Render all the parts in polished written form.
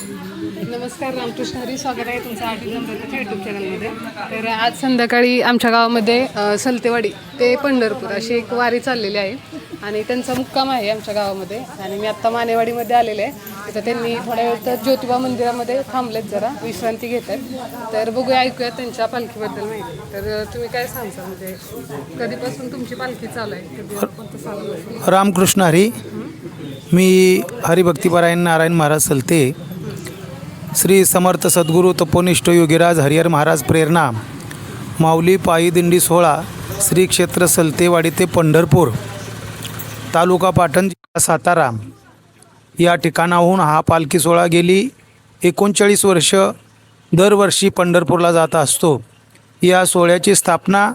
नमस्कार, रामकृष्ण हरी. स्वागत आहे तुमचं आरटी जनताच्या यूट्यूब चॅनलमध्ये. तर आज संध्याकाळी आमच्या गावामध्ये सलतेवाडी ते पंढरपूर अशी एक वारी चाललेली आहे आणि त्यांचा मुक्काम आहे आमच्या गावामध्ये. आणि मी आत्ता मानेवाडीमध्ये आलेले आहे. तिथं त्यांनी थोड्या वेळ तर ज्योतिबा मंदिरामध्ये थांबलेत, जरा विश्रांती घेत आहेत. तर बघूया, ऐकूया त्यांच्या पालखीबद्दल माहिती. तर तुम्ही काय सांगता, म्हणजे कधीपासून तुमची पालखी चालू आहे? कोणतं चालू? रामकृष्ण हरी. मी हरिभक्तीपरायण नारायण महाराज सलते, श्री समर्थ सद्गुरू तपोनिष्ठ योगीराज हरिहर महाराज प्रेरणा माऊली पायी दिंडी सोहळा श्री क्षेत्र सलतेवाडी ते पंढरपूर, तालुका पाटण, जिल्हा सातारा या ठिकाणाहून हा पालखी सोहळा गेली 39 वर्ष दरवर्षी पंढरपूरला जात असतो. या सोहळ्याची स्थापना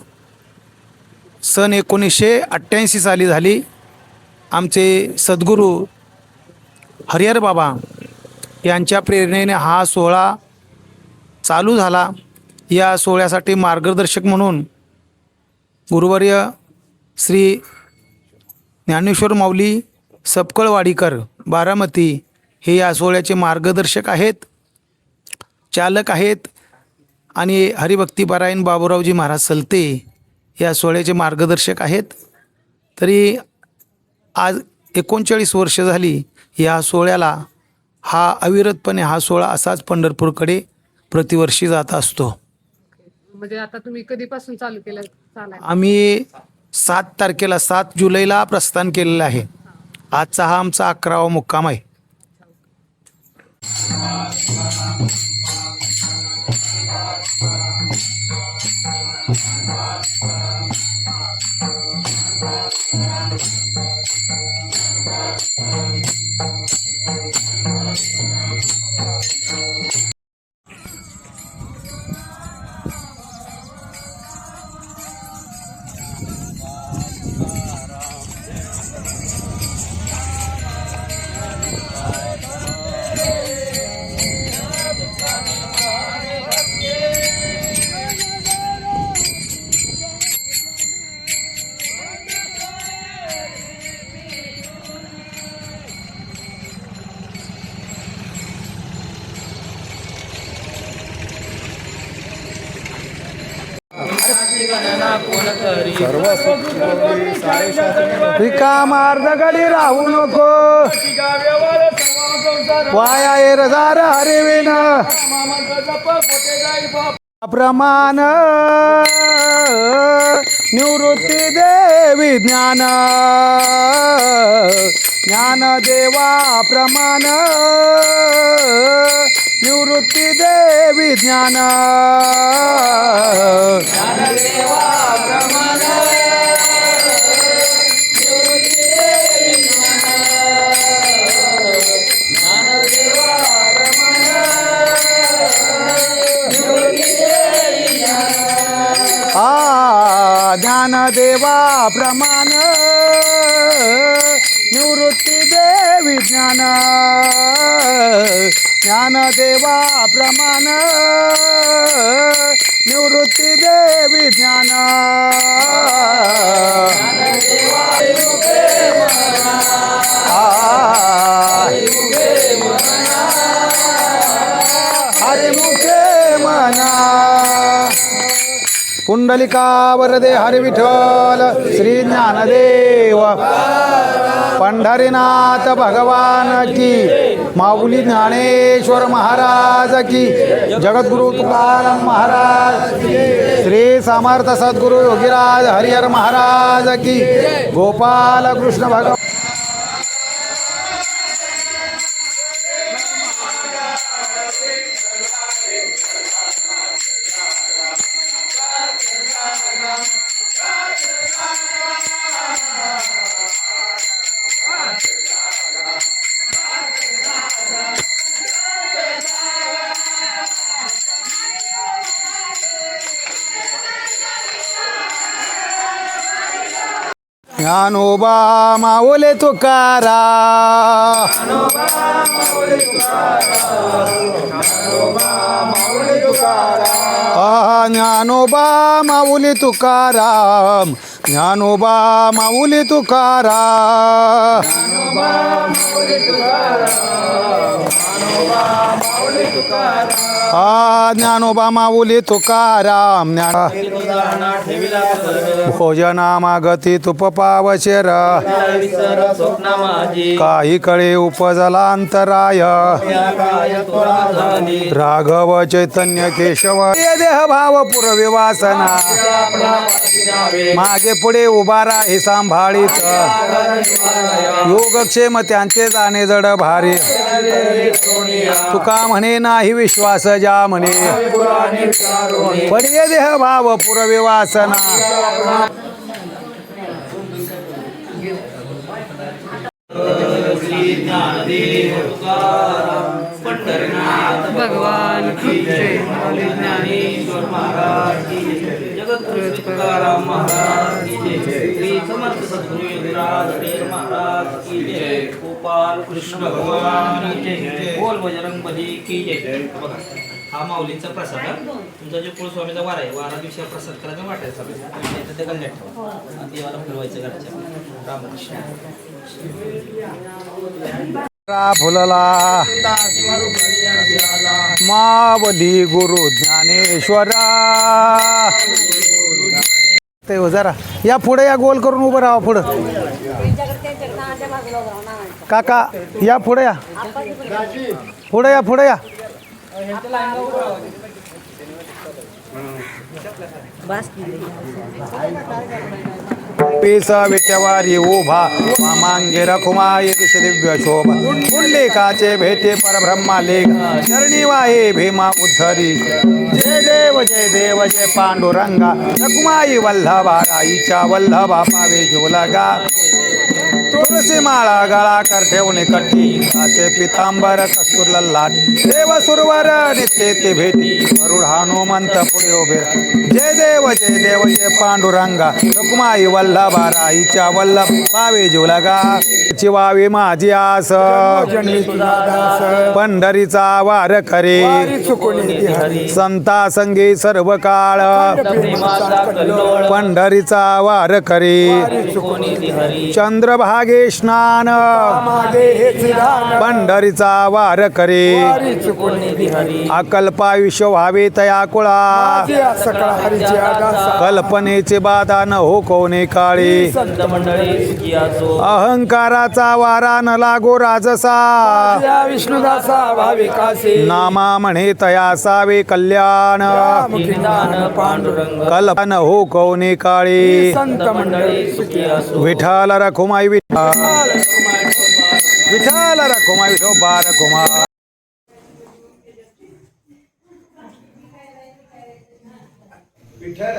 सन 1988 साली झाली. आमचे सद्गुरू हरिहर बाबा यांच्या प्रेरणेने हा सोहळा चालू झाला. या सोहळ्यासाठी मार्गदर्शक म्हणून गुरुवर्य श्री ज्ञानेश्वर माऊली सपकळवाडीकर बारामती हे या सोहळ्याचे मार्गदर्शक आहेत, चालक आहेत. आणि हरिभक्तीपरायण बाबूरावजी महाराज सलते या सोहळ्याचे मार्गदर्शक आहेत. तरी आज 39 वर्ष झाली या सोहळ्याला. हा अविरतपणे हा सोहळा असाच पंढरपूरकडे प्रतिवर्षी जात असतो. म्हणजे आता तुम्ही कधीपासून चालू केलं? आम्ही 7 तारखेला 7 जुलैला प्रस्थान केलेलं आहे. आजचा हा आमचा 11वा मुक्काम आहे. रिकामार्ध गडी राहू नको, वाया एरदार हरिविन प्रमाण निवृत्ती देवी ज्ञान, ज्ञानदेवा प्रमाण निवृत्ती देवी ज्ञान, ज्ञानदेवा प्रमाण ज्ञानदेवा प्रमाण निवृत्ती देवी ज्ञान, ज्ञानदेवा प्रमाण निवृत्ती देवी ज्ञान. हरिमुखे मना पुंडलिका वरदे हरि विठ्ठल श्री ज्ञानदेव पंढरीनाथ भगवान की, माऊली ज्ञानेश्वर महाराज की, जगद्गुरु तुकाराम महाराज, श्री समर्थ सद्गुरु योगीराज हरिहर महाराज की, गोपाल कृष्ण भगवान. ज्ञानोबा माऊली तुकारा, ज्ञानोबा माऊली तुकाराम, ज्ञानोबा माऊली तुकाराम. ज्ञानोबा माऊली तुकाराम. भोजना मागती तुप पावशेर, काही कळे उपजला अंतराय. राघव चैतन्य केशव देह भाव पुरवे वासना, मागे पुढे उभा राही सांभाळीत. योगक्षेम त्यांचे जाणे जड भारी, तुका म्हणे नाही विश्वास ज्या म्हणे. पडे देह भाव पुरवे वासना. भगवान की जय. ज्ञानेश्वर महाराज की जय. जगद्गुरु तुकाराम महाराज की जय. श्री समर्थ सद्गुरु योगीराज हरी महाराज की जय. गोपाल कृष्ण भगवान की जय. बोल बजरंग बली की जय. बघा, हा माऊलींचा प्रसाद आहे. तुमचा जो कुलस्वामीचा वार आहे, वारा दिवशी प्रसाद करायचा वाटायचा इथं ते गंगात ठेवा आणि देवाला फिरवायचं घरच्या. रामकृष्ण. फुलला मावली गुरु ज्ञानेश्वरा. ते हो जरा या पुढे या, गोल करून उभं राहा पुढं. काका या पुढे या, पुढे या, पुढे या. पेसा विटेवारी उभा मामांगे रखुमा यश दिव्य शोभा. पुंडलिकाचे भेटे परब्रह्मा लेख, चरणी वाहे भीमा उद्धरी. जय देव जय देव जय पांडुरंगा, रखुमाई वल्लभा राईच्या वल्लभा पावे झोलगा. तुळसी माळा गळा कर ठेवणे कट्टी, असे पितांबर कस्तूर लल्लाट. देव सुरवर नित्य ते भेटी, गरुड हनुमंत पुढे उभे. जय देव जय पांडुरंगा, रखुमाई वल्लभा राईच्या वल्लभ पावे झोलगा. चिवावी माझी आस, पंढरीचा वार करे. संता संगी सर्व काळ, पंढरीचा वार करे. चंद्रभागे स्नान, पंढरीचा वार करे. अकल्पायुष्य व्हावे तया कुळा, कल्पनेचे बाधा न हो कोणे काळी. अहंकाराचा वारा न लागो राजसा, नामा म्हणे तया सावे कल्याण. कल्पन हो कोणे काळी. विठाल रखुमाई विठाल, विठाल रखुमाई विठोबा रखुमा. विठ्ठल